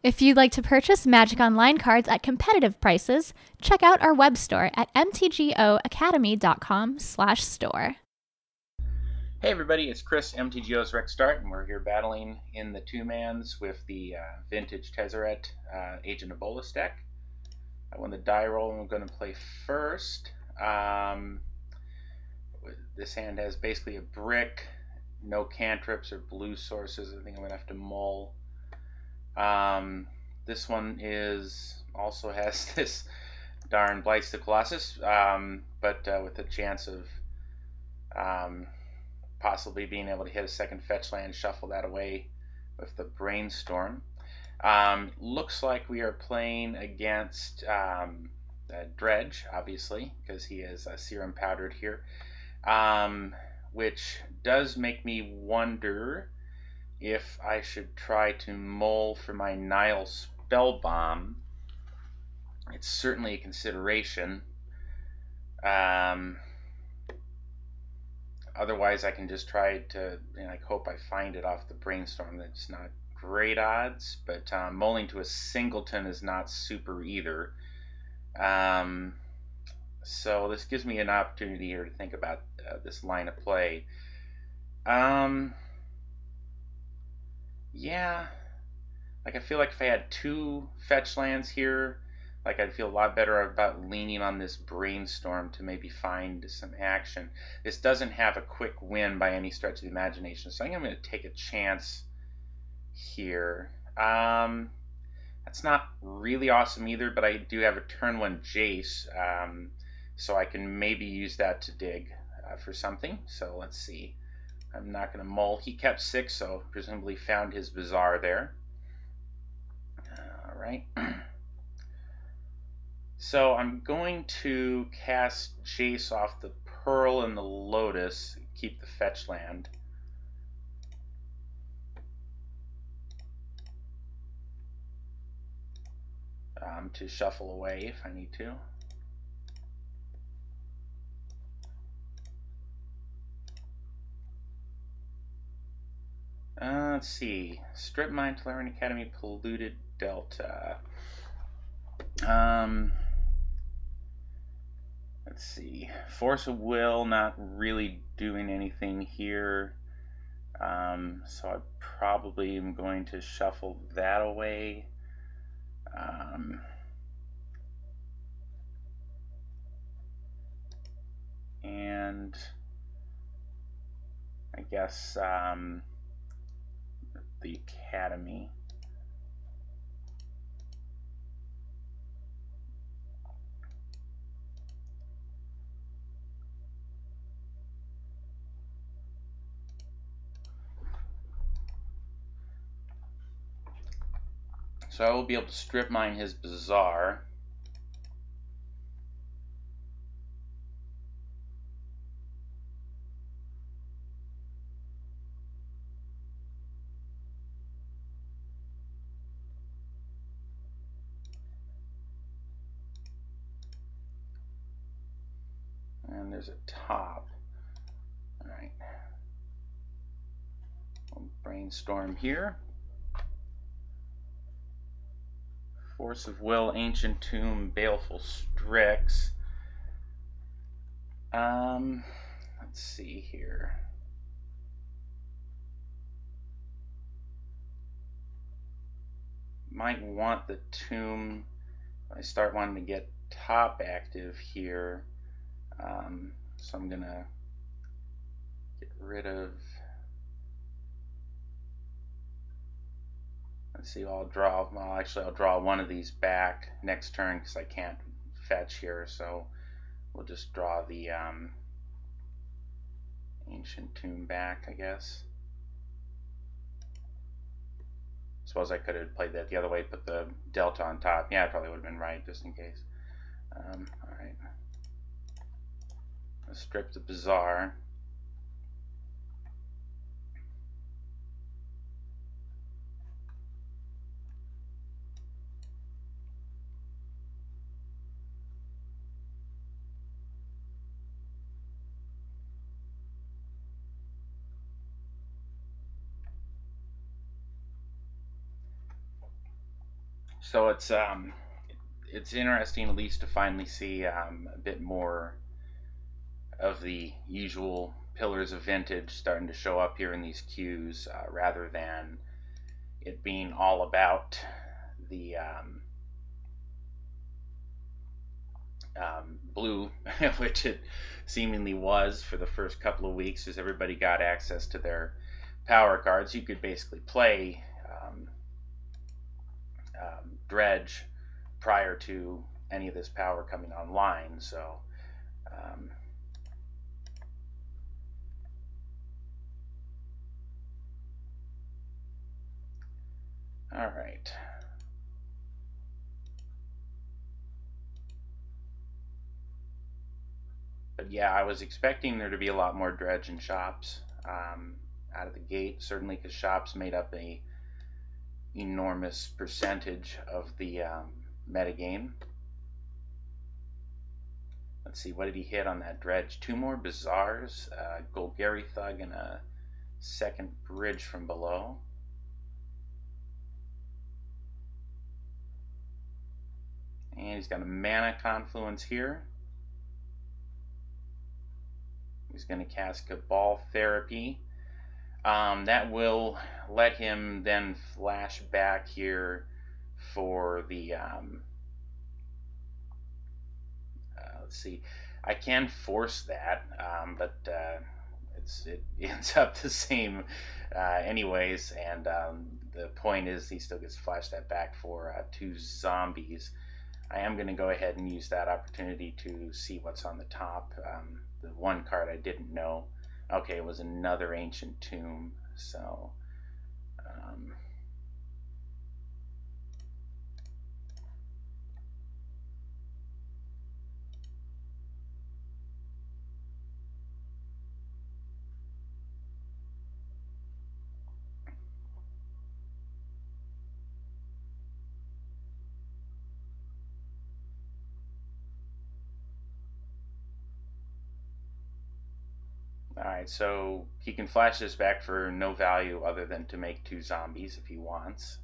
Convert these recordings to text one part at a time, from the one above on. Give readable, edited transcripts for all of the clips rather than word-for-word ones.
If you'd like to purchase Magic Online cards at competitive prices, check out our web store at mtgoacademy.com/store. Hey everybody, it's Chris, MTGO's RexDart, and we're here battling in the two-mans with the vintage Tezz Agent of Bolas deck. I won the die roll and I'm going to play first. This hand has basically a brick, no cantrips or blue sources. I think I'm going to have to mull. This one also has this darn Blights the Colossus, but with a chance of possibly being able to hit a second fetch land, shuffle that away with the Brainstorm. Looks like we are playing against Dredge, obviously, because he is Serum Powdered here, which does make me wonder if I should try to mull for my Nile Spellbomb. It's certainly a consideration. Otherwise, I can just try to, hope I find it off the Brainstorm. That's not great odds, but mulling to a singleton is not super either. So this gives me an opportunity here to think about this line of play. Yeah, I feel like if I had two fetch lands here, I'd feel a lot better about leaning on this Brainstorm to maybe find some action. This doesn't have a quick win by any stretch of the imagination, so I think I'm going to take a chance here. That's not really awesome either, but I do have a turn 1 Jace, so I can maybe use that to dig for something. So let's see. I'm not going to mull. He kept 6, so presumably found his Bazaar there. Alright. So I'm going to cast Jace off the Pearl and the Lotus, keep the fetch land. To shuffle away if I need to. Let's see. Strip Mine, Tolarian Academy, Polluted Delta. Let's see. Force of Will, not really doing anything here. So I probably am going to shuffle that away. And I guess the Academy. So I will be able to strip mine his Bazaar. And there's a top. Alright. We'll Brainstorm here. Force of Will, Ancient Tomb, Baleful Strix. Let's see here. Might want the Tomb. I start wanting to get top active here. So I'm gonna get rid of. Let's see, I'll draw one of these back next turn because I can't fetch here, so we'll just draw the Ancient Tomb back, I guess. Suppose I could have played that the other way, put the Delta on top. Yeah, it probably would have been right, just in case. Alright. Let's strip the Bazaar. So it's interesting at least to finally see a bit more of the usual pillars of vintage starting to show up here in these queues, rather than it being all about the blue, which it seemingly was for the first couple of weeks as everybody got access to their power cards. You could basically play Dredge prior to any of this power coming online. So all right. But yeah, I was expecting there to be a lot more Dredge in shops out of the gate, certainly because shops made up a enormous percentage of the metagame. Let's see, what did he hit on that Dredge? 2 more Bazaars, Golgari Thug, and a second Bridge from below. And he's got a Mana Confluence here. He's going to cast Cabal Therapy. That will let him then flash back here for the let's see, I can force that, but it ends up the same anyways, and the point is he still gets to flash that back for 2 zombies. I am going to go ahead and use that opportunity to see what's on the top. The one card I didn't know. Okay, it was another Ancient Tomb, so alright, so he can flash this back for no value other than to make 2 zombies if he wants.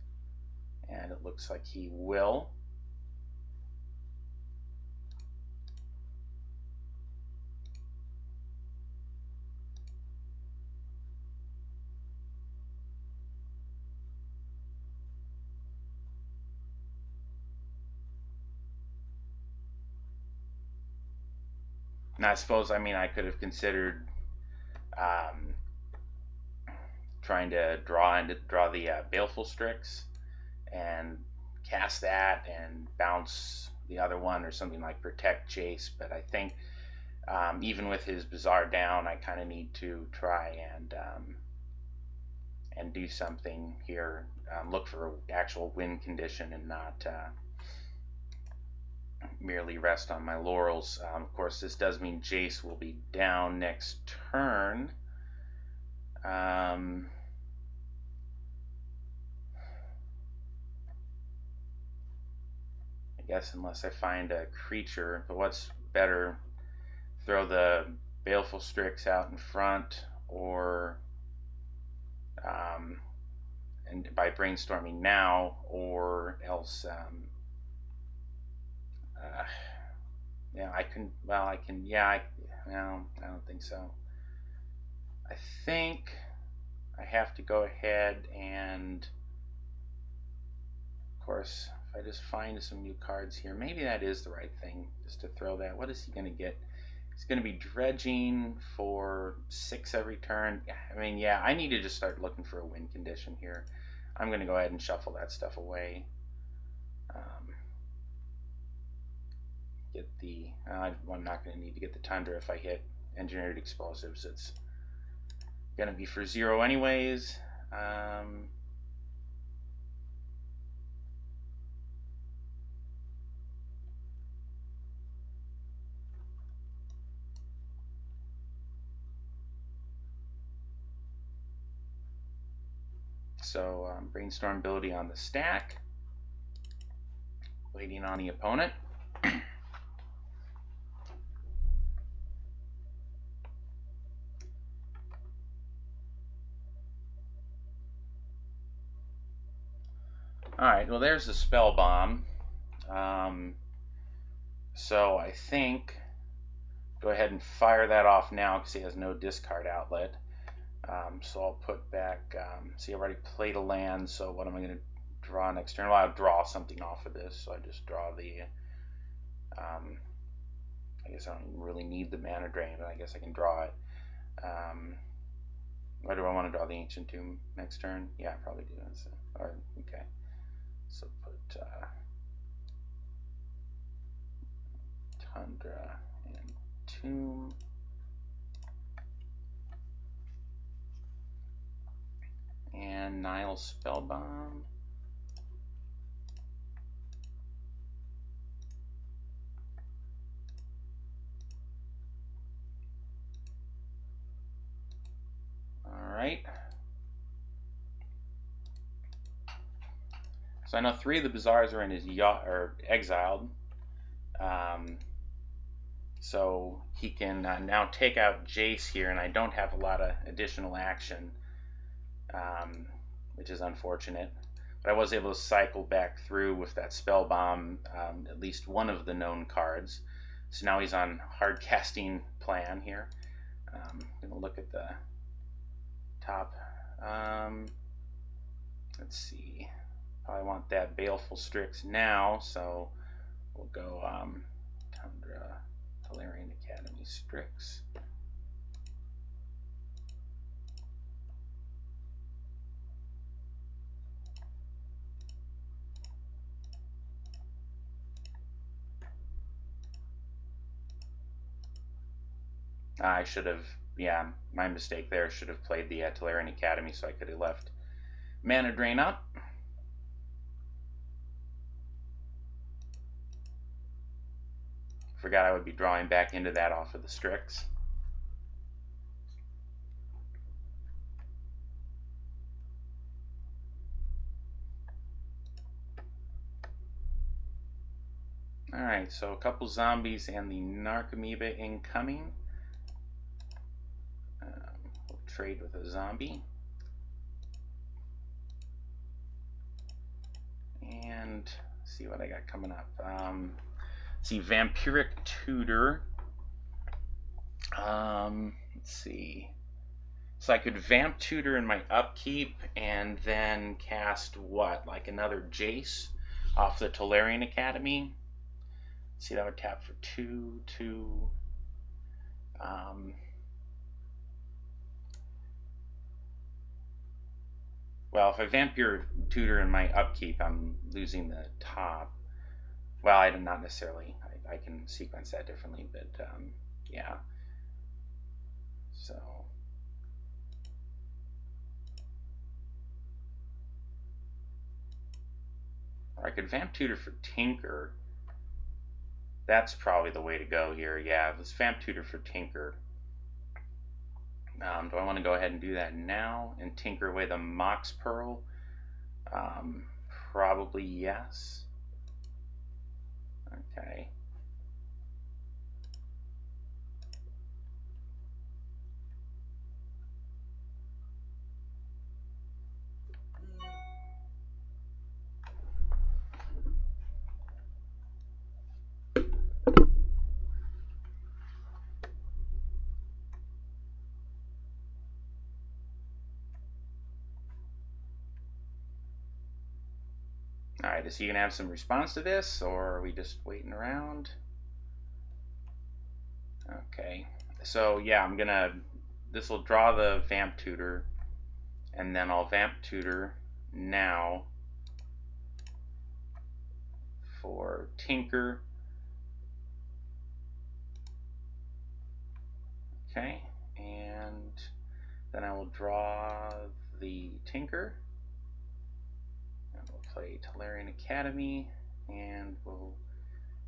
And it looks like he will. And I suppose, I mean, I could have considered trying to draw the Baleful Strix and cast that and bounce the other one or something like Protect Jace, but I think even with his Bazaar down, I kind of need to try and do something here, look for an actual win condition and not merely rest on my laurels. Of course, this does mean Jace will be down next turn. I guess unless I find a creature, but what's better, throw the Baleful Strix out in front, or and by brainstorming now, or else yeah, I can, well, I can, yeah, no, I don't think so. I think I have to go ahead and, of course, if I just find some new cards here, maybe that is the right thing, just to throw that. What is he going to get? He's going to be dredging for 6 every turn. I mean, yeah, I need to just start looking for a win condition here. I'm going to go ahead and shuffle that stuff away. Get the, I'm not going to need to get the Tundra if I hit Engineered Explosives. It's going to be for 0 anyways. So Brainstorm ability on the stack, waiting on the opponent. Alright, well there's the Spell Bomb. So I think go ahead and fire that off now because he has no discard outlet. So I'll put back, see I already played a land, so what am I going to draw next turn? Well, I'll draw something off of this, so I just draw the, I guess I don't really need the mana drain, but I guess I can draw it. Why do I want to draw the Ancient Tomb next turn? Yeah, I probably do. So, okay. So put Tundra and Tomb. And Nile Spellbomb. Alright. So I know 3 of the Bazaars are in his yacht, or exiled. So he can now take out Jace here, and I don't have a lot of additional action, which is unfortunate. But I was able to cycle back through with that Spell Bomb at least one of the known cards. So now he's on hard casting plan here. I'm going to look at the top. Let's see. Probably want that Baleful Strix now, so we'll go Tundra, Tolarian Academy, Strix. I should have, yeah, my mistake there. Should have played the Tolarian Academy so I could have left mana drain up. Forgot I would be drawing back into that off of the Strix. Alright, so a couple zombies and the Narcomoeba incoming. We'll trade with a zombie. And see what I got coming up. See, Vampiric Tutor. Let's see. So I could Vamp Tutor in my upkeep and then cast what? Like another Jace off the Tolarian Academy. See, that would tap for 2, 2. Well, if I Vampire Tutor in my upkeep, I'm losing the top. Well, I not necessarily. I can sequence that differently, but yeah. So. Or I could Vamp Tutor for Tinker. That's probably the way to go here. Yeah, let's Vamp Tutor for Tinker. Do I want to go ahead and do that now and tinker away the Mox Pearl? Probably yes. Okay. Alright, is he going to have some response to this, or are we just waiting around? Okay, so yeah, I'm going to, this will draw the Vamp Tutor, and then I'll Vamp Tutor now for Tinker. Okay, and then I will draw the Tinker. And we'll play Tolarian Academy, and we'll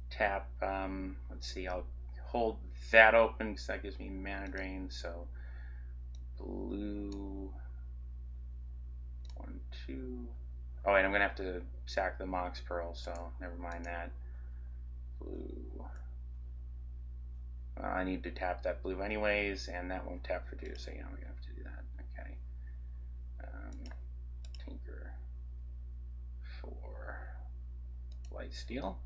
tap, let's see, I'll hold that open because that gives me mana drain, so blue, 1, 2. Oh wait, I'm going to have to sack the Mox Pearl, so never mind that. Blue. I need to tap that blue anyways, and that won't tap for 2, so yeah, we're going to have to do that. Okay. Tinker for Lifesteal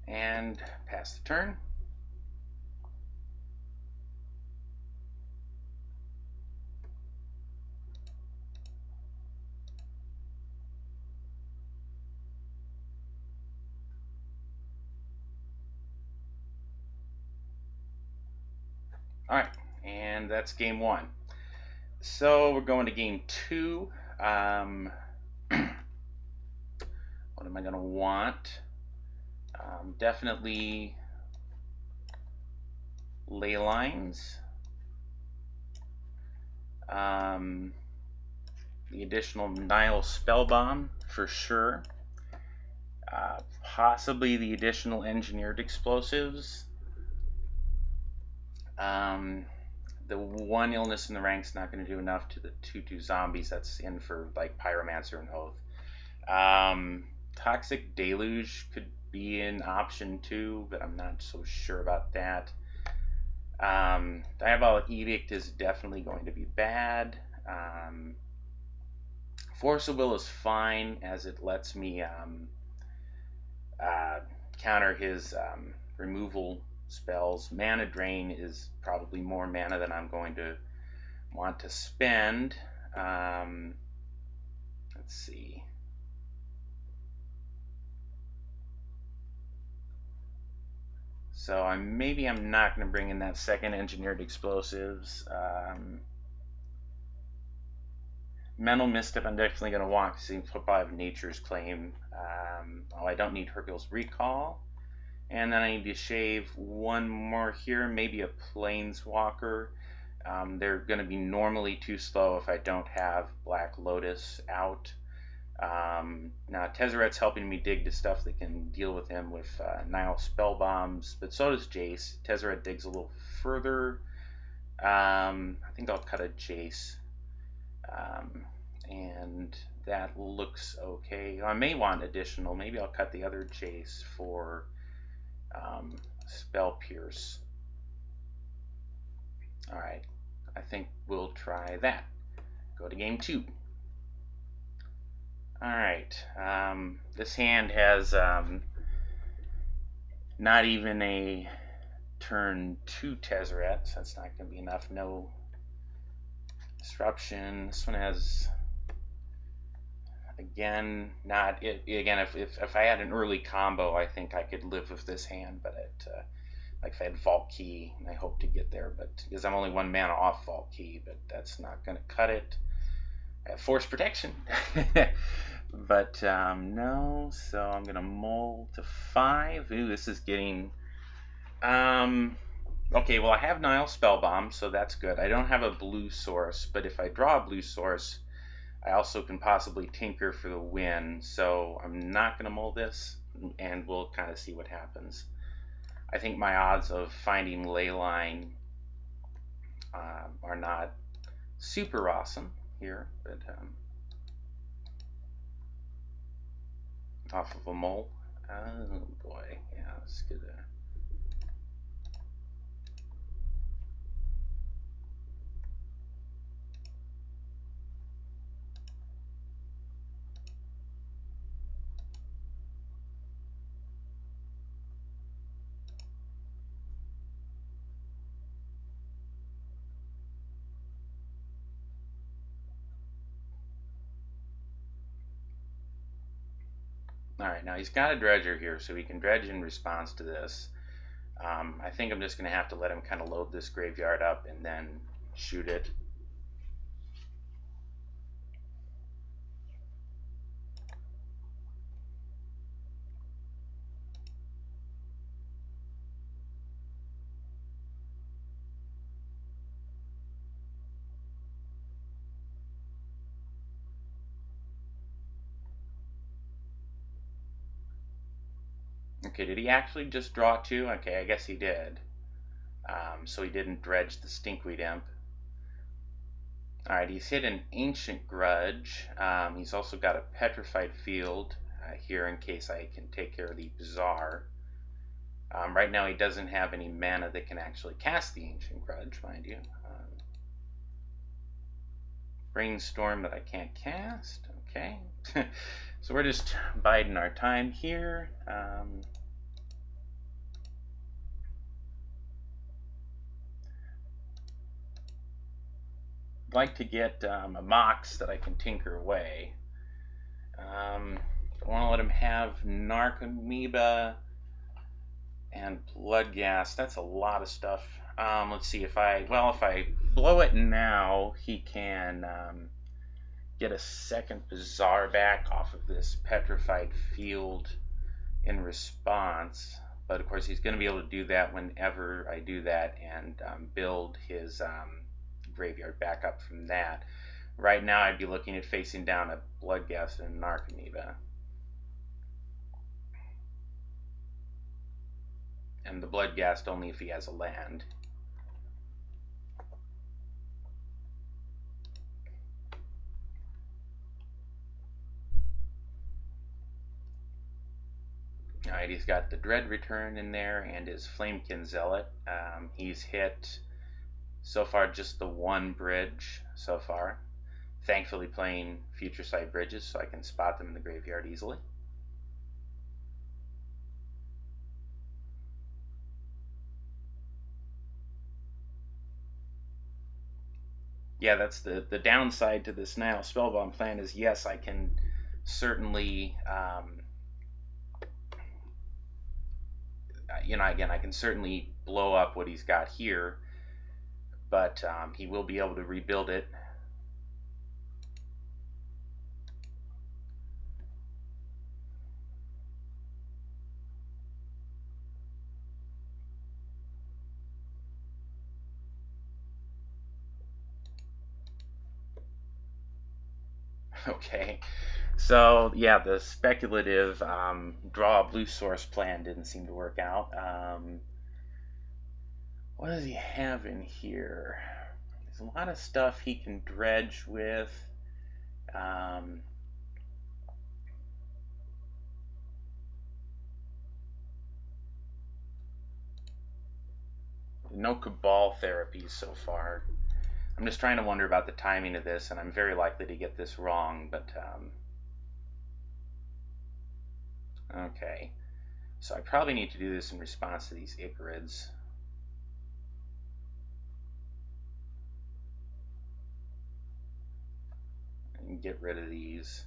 and pass the turn. Alright, and that's game one. So we're going to game two. What am I going to want? Definitely ley lines. The additional Nile Spellbomb for sure. Possibly the additional engineered explosives. The one illness in the rank's not going to do enough to the 2/2 zombies that's in for like Pyromancer and Oath. Toxic Deluge could be an option too, but I'm not so sure about that. Diabolic Edict is definitely going to be bad. Force of Will is fine as it lets me counter his removal spells. Mana Drain is probably more mana than I'm going to want to spend. Let's see. So maybe I'm not going to bring in that second engineered explosives. Mental Misstep I'm definitely going to want because he'll probably have Nature's Claim. I don't need Hercule's Recall. And then I need to shave one more here, maybe a Planeswalker. They're going to be normally too slow if I don't have Black Lotus out. Now Tezzeret's helping me dig to stuff that can deal with him with Nile Spell Bombs, but so does Jace. Tezzeret digs a little further. I think I'll cut a Jace. And that looks okay. I may want additional. Maybe I'll cut the other Jace for Spell Pierce. Alright, I think we'll try that. Go to game two. Alright, this hand has not even a turn 2 Tezzeret, so that's not going to be enough. No disruption. This one has, again, not it. Again, if I had an early combo, I think I could live with this hand, but like if I had Vault Key, and I hope to get there, but because I'm only one mana off Vault Key, but that's not going to cut it. I have Force Protection, but no, so I'm going to mull to 5. Ooh, this is getting... okay, well I have Nile Spellbomb, so that's good. I don't have a blue source, but if I draw a blue source, I also can possibly tinker for the win, so I'm not going to mull this, and we'll kind of see what happens. I think my odds of finding Leyline are not super awesome here, but off of a mull. Oh boy, yeah, it's good. Alright, now he's got a Dredger here, so he can dredge in response to this. I think I'm just going to have to let him kind of load this graveyard up and then shoot it. Okay, did he actually just draw 2? Okay, I guess he did. So he didn't dredge the Stinkweed Imp. Alright, he's hit an Ancient Grudge. He's also got a Petrified Field here in case I can take care of the Bazaar. Right now he doesn't have any mana that can actually cast the Ancient Grudge, mind you. Brainstorm that I can't cast. Okay. So we're just biding our time here. I'd like to get a mox that I can tinker away. I want to let him have Narcomoeba and Bloodghast. That's a lot of stuff. Let's see if I blow it now, he can get a second Bazaar back off of this Petrified Field in response. But of course, he's going to be able to do that whenever I do that and build his graveyard back up from that. Right now, I'd be looking at facing down a Bloodghast and a Narcomoeba. And the Bloodghast only if he has a land. Alright, he's got the Dread Return in there and his Flamekin Zealot. He's hit so far just the one bridge so far. Thankfully playing Future Sight bridges so I can spot them in the graveyard easily. Yeah, that's the downside to this Nihil Spellbomb plan is, yes, I can certainly again, I can certainly blow up what he's got here, but he will be able to rebuild it. Okay, so yeah, the speculative draw a blue source plan didn't seem to work out. What does he have in here? There's a lot of stuff he can dredge with. No Cabal therapies so far. I'm just trying to wonder about the timing of this, and I'm very likely to get this wrong, but okay. So I probably need to do this in response to these Icarids. And get rid of these.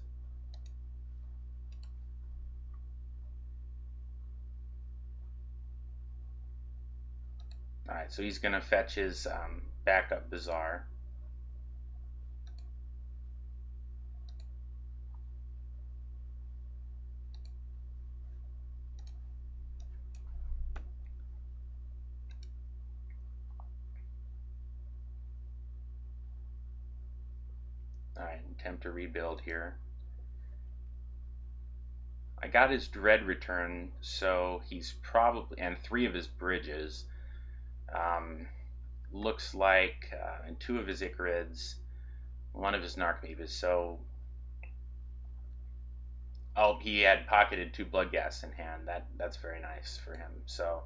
Alright, so he's going to fetch his backup Bazaar. Alright, attempt to rebuild here. I got his Dread Return, so he's probably, and 3 of his bridges. Looks like, and 2 of his Icarids, 1 of his Narcomoebas, so oh, he had pocketed 2 Bloodghasts in hand. That's very nice for him. So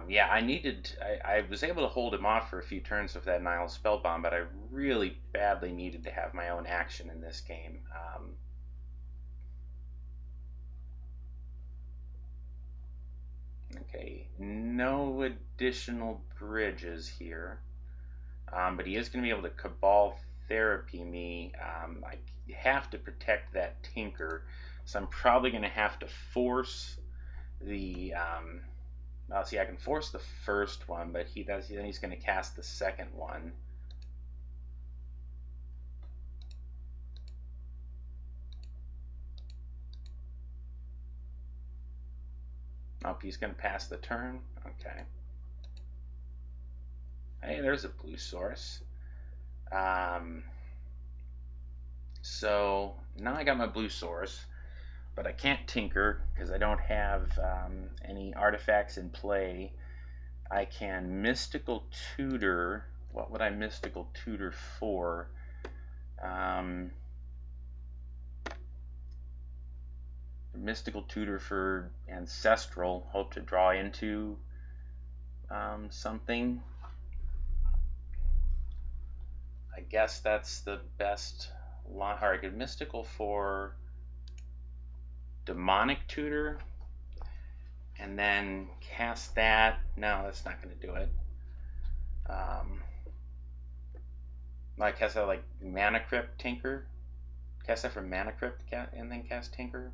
yeah, I was able to hold him off for a few turns with that Nihil Spellbomb, but I really badly needed to have my own action in this game. Okay, no additional bridges here, but he is going to be able to Cabal Therapy me. I have to protect that Tinker, so I'm probably going to have to force the well, see, I can force the first one, but then he's going to cast the second one. Oh, he's going to pass the turn. Okay. Hey, there's a blue source. So now I got my blue source, but I can't tinker because I don't have any artifacts in play. I can Mystical Tutor. What would I Mystical Tutor for? Mystical Tutor for Ancestral. Hope to draw into something. I guess that's the best or I could mystical for demonic tutor, and then cast that. No, that's not going to do it. I cast that like Mana Crypt Tinker. Cast that from Mana Crypt and then cast Tinker.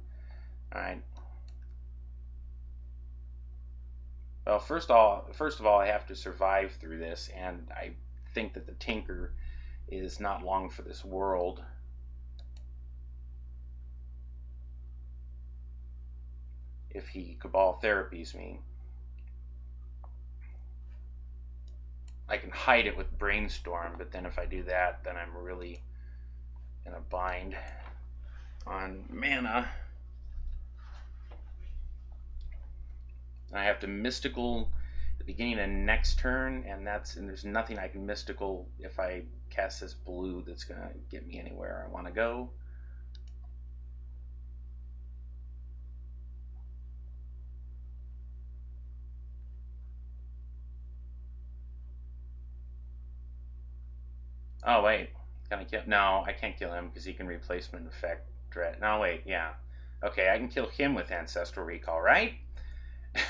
Alright. Well, first of all, I have to survive through this, and I think that the Tinker is not long for this world. If he Cabal Therapies me. I can hide it with Brainstorm, but then if I do that, then I'm really in a bind on mana. And I have to mystical at the beginning of next turn, and there's nothing I can mystical if I cast this blue that's gonna get me anywhere I want to go. Oh wait, can I kill? No, I can't kill him because he can replacement effect Dread. No wait, yeah, okay, I can kill him with Ancestral Recall, right?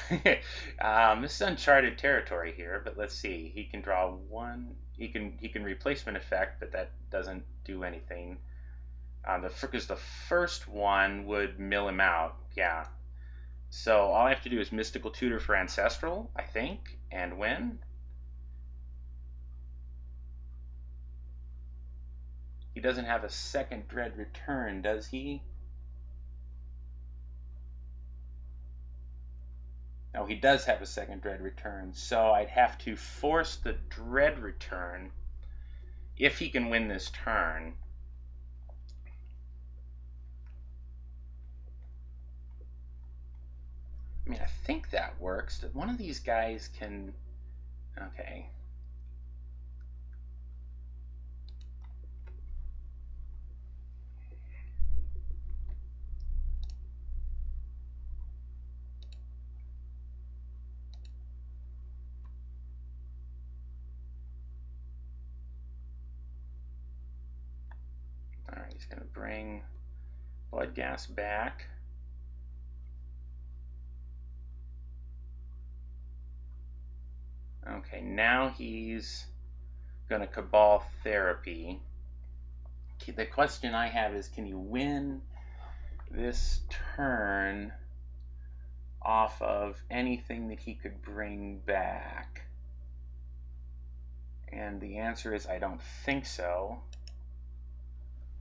This is uncharted territory here, but let's see. He can draw one. He can replacement effect, but that doesn't do anything. Because the first one would mill him out. Yeah. So all I have to do is mystical tutor for Ancestral, I think, and win. He doesn't have a second Dread return, does he? No, he does have a second Dread return, so I'd have to force the Dread return if he can win this turn. I mean, I think that works. One of these guys can... Okay. Alright, he's going to bring Bloodghast back. Okay, now he's going to Cabal Therapy. The question I have is, can you win this turn off of anything that he could bring back? And the answer is I don't think so.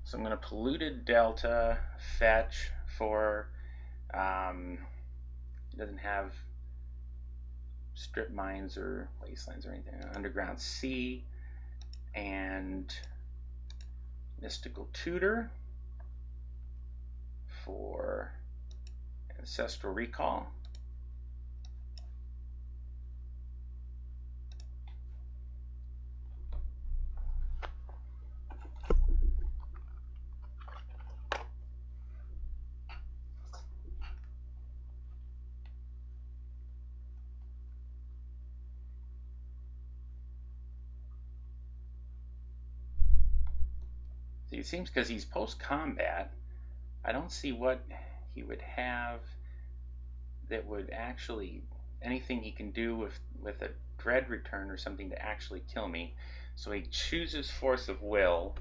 So I'm going to Polluted Delta, fetch for, it doesn't have Strip Mines or Wastelands or anything. Underground Sea and Mystical Tutor for Ancestral Recall. See, it seems because he's post-combat, I don't see what he would have that would actually, anything he can do with a Dread return or something to actually kill me. So he chooses Force of Will.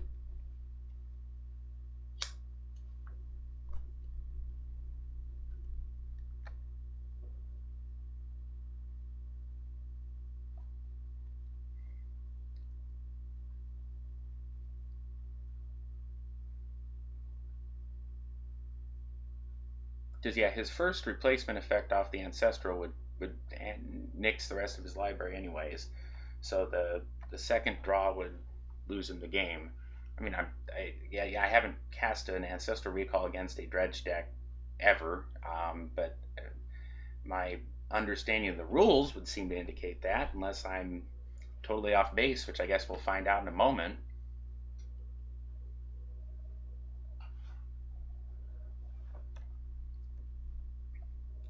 Because yeah, his first replacement effect off the Ancestral would nix the rest of his library anyways. So the second draw would lose him the game. I mean, I haven't cast an Ancestral Recall against a Dredge deck ever, but my understanding of the rules would seem to indicate that, unless I'm totally off base, which I guess we'll find out in a moment.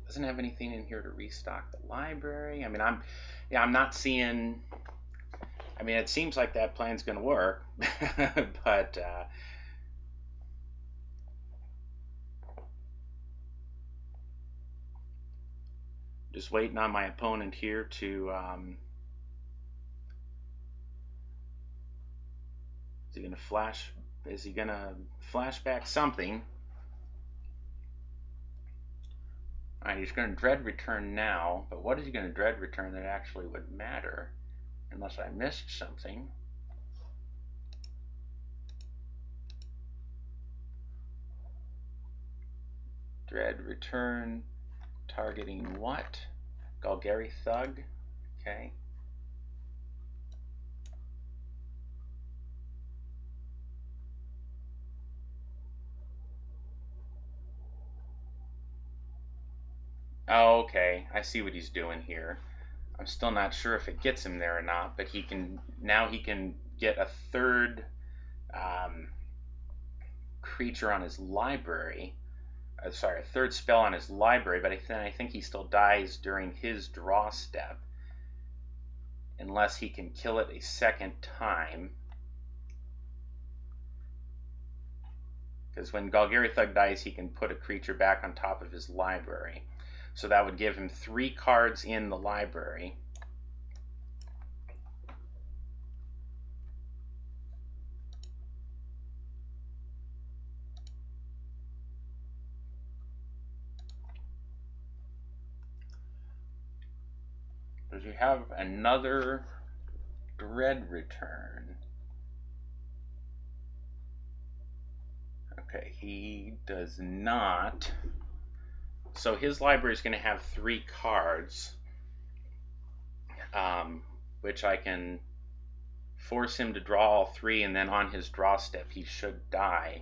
Doesn't have anything in here to restock the library. I mean, I'm not seeing. I mean, it seems like that plan's going to work, but Just waiting on my opponent here to is he gonna flash back something? Alright, he's gonna dread return now, but what is he gonna dread return that actually would matter? Unless I missed something. Dread return targeting what? Golgari Thug. Okay. Oh, okay. I see what he's doing here. I'm still not sure if it gets him there or not, but he can get a third creature on his library. Sorry, a third spell on his library, but I think he still dies during his draw step, unless he can kill it a second time. Because when Golgari Thug dies, he can put a creature back on top of his library. So that would give him 3 cards in the library. Does he have another dread return? Okay, he does not. So his library is going to have 3 cards, which I can force him to draw all 3, and then on his draw step he should die.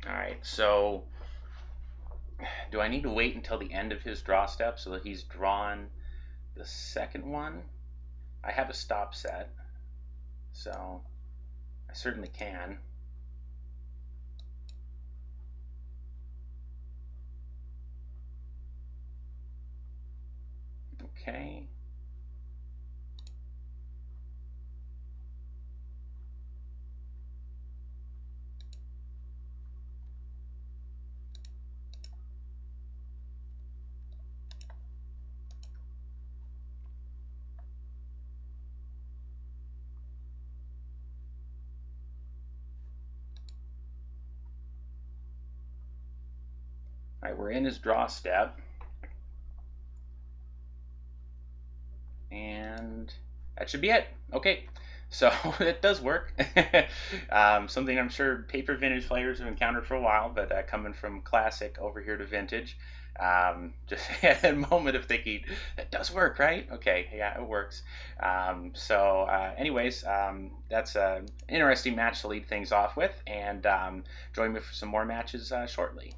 Alright, so do I need to wait until the end of his draw step so that he's drawn the second one? I have a stop set, so I certainly can. Okay. All right, we're in his draw step. And that should be it. Okay, so it does work. Something I'm sure paper vintage players have encountered for a while, but coming from Classic over here to Vintage, just had a moment of thinking, that does work, right? Okay, yeah, it works. Anyways, that's an interesting match to lead things off with, and join me for some more matches shortly.